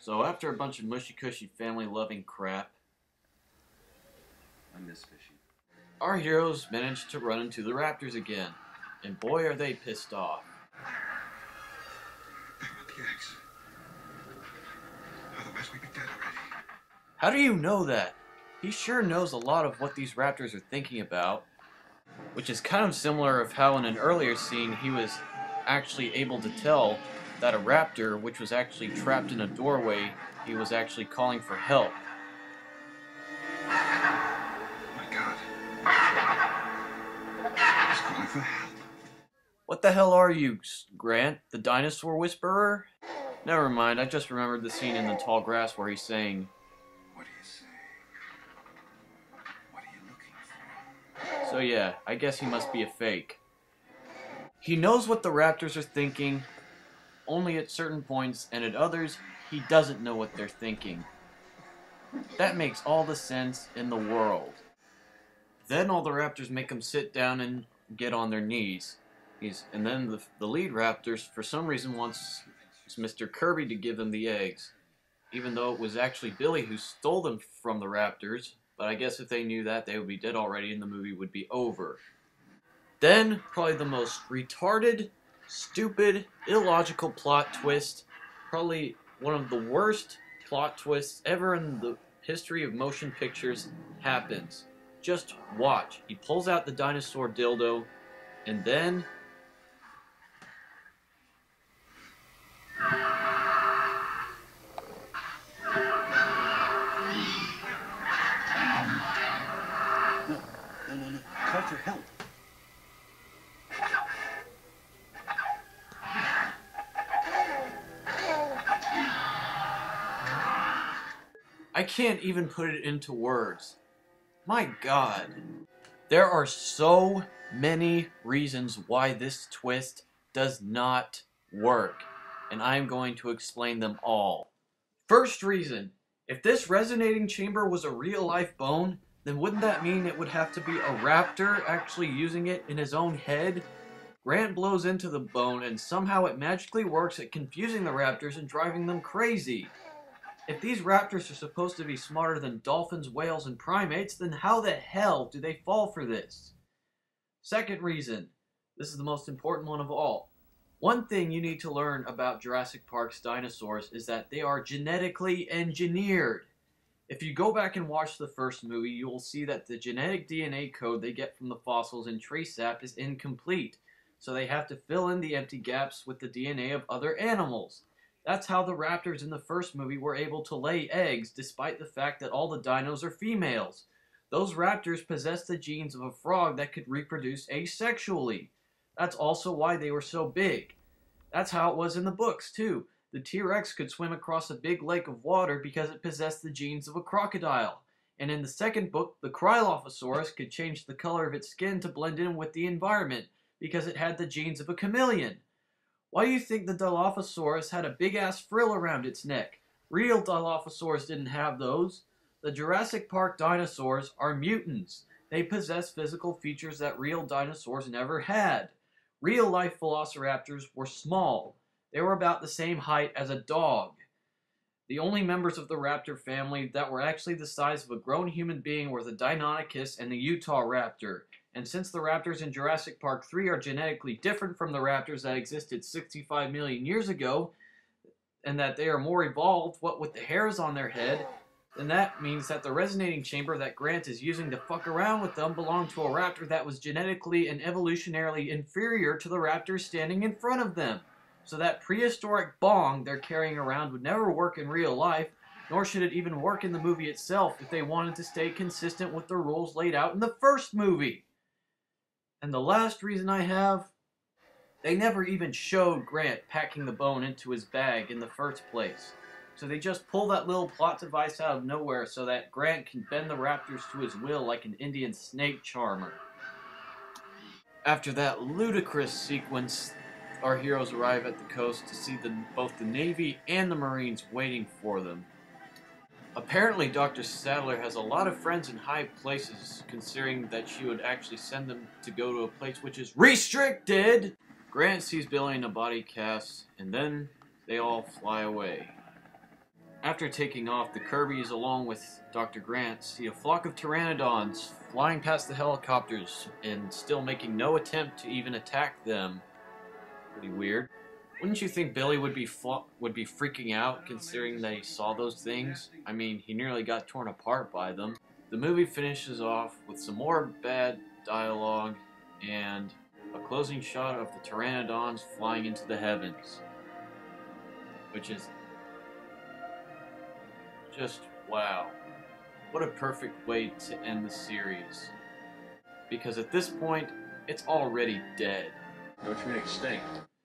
So after a bunch of mushy-cushy family-loving crap, I miss fishing. our heroes managed to run into the raptors again. And boy are they pissed off. They want the eggs. Otherwise we'd be dead already. How do you know that? He sure knows a lot of what these raptors are thinking about. Which is kind of similar of how in an earlier scene he was actually able to tell that a raptor, which was actually trapped in a doorway, he was actually calling for help. My God. He's calling for help. What the hell are you, Grant? The dinosaur whisperer? Never mind, I just remembered the scene in the tall grass where he's saying, What do you say? What are you looking for? so yeah, I guess he must be a fake. He knows what the raptors are thinking, only at certain points, and at others, he doesn't know what they're thinking. That makes all the sense in the world. Then all the raptors make him sit down and get on their knees. And then the lead raptors, for some reason, wants Mr. Kirby to give them the eggs. Even though it was actually Billy who stole them from the raptors. But I guess if they knew that, they would be dead already and the movie would be over. Then, probably the most retarded, stupid, illogical plot twist. Probably one of the worst plot twists ever in the history of motion pictures happens. Just watch. He pulls out the dinosaur dildo, and then... No. Call for help. I can't even put it into words. My God. There are so many reasons why this twist does not work, and I'm going to explain them all. First reason, if this resonating chamber was a real-life bone, then wouldn't that mean it would have to be a raptor actually using it in his own head? Grant blows into the bone and somehow it magically works at confusing the raptors and driving them crazy. If these raptors are supposed to be smarter than dolphins, whales, and primates, then how the hell do they fall for this? Second reason, this is the most important one of all. One thing you need to learn about Jurassic Park's dinosaurs is that they are genetically engineered. If you go back and watch the first movie, you will see that the genetic DNA code they get from the fossils in trace sap is incomplete, so they have to fill in the empty gaps with the DNA of other animals. That's how the raptors in the first movie were able to lay eggs, despite the fact that all the dinos are females. Those raptors possess the genes of a frog that could reproduce asexually. That's also why they were so big. That's how it was in the books, too. The T-Rex could swim across a big lake of water because it possessed the genes of a crocodile. And in the second book, the Cryolophosaurus could change the color of its skin to blend in with the environment because it had the genes of a chameleon. Why do you think the Dilophosaurus had a big-ass frill around its neck? Real Dilophosaurus didn't have those. The Jurassic Park dinosaurs are mutants. They possess physical features that real dinosaurs never had. Real-life velociraptors were small. They were about the same height as a dog. The only members of the raptor family that were actually the size of a grown human being were the Deinonychus and the Utah raptor. And since the raptors in Jurassic Park 3 are genetically different from the raptors that existed 65 million years ago, and that they are more evolved, what with the hairs on their head, then that means that the resonating chamber that Grant is using to fuck around with them belonged to a raptor that was genetically and evolutionarily inferior to the raptors standing in front of them. So that prehistoric bong they're carrying around would never work in real life, nor should it even work in the movie itself if they wanted to stay consistent with the rules laid out in the first movie. And the last reason I have, they never even showed Grant packing the bone into his bag in the first place. So they just pull that little plot device out of nowhere so that Grant can bend the raptors to his will like an Indian snake charmer. After that ludicrous sequence, our heroes arrive at the coast to see both the Navy and the Marines waiting for them. Apparently, Dr. Sadler has a lot of friends in high places, considering that she would actually send them to go to a place which is restricted! Grant sees Billy in a body cast, and then they all fly away. After taking off, the Kirbys, along with Dr. Grant, see a flock of pteranodons flying past the helicopters and still making no attempt to even attack them. Pretty weird. Wouldn't you think Billy would be freaking out considering that he saw those things? I mean, he nearly got torn apart by them. The movie finishes off with some more bad dialogue and a closing shot of the pteranodons flying into the heavens, which is just wow. What a perfect way to end the series. Because at this point, it's already dead. Don't you extinct?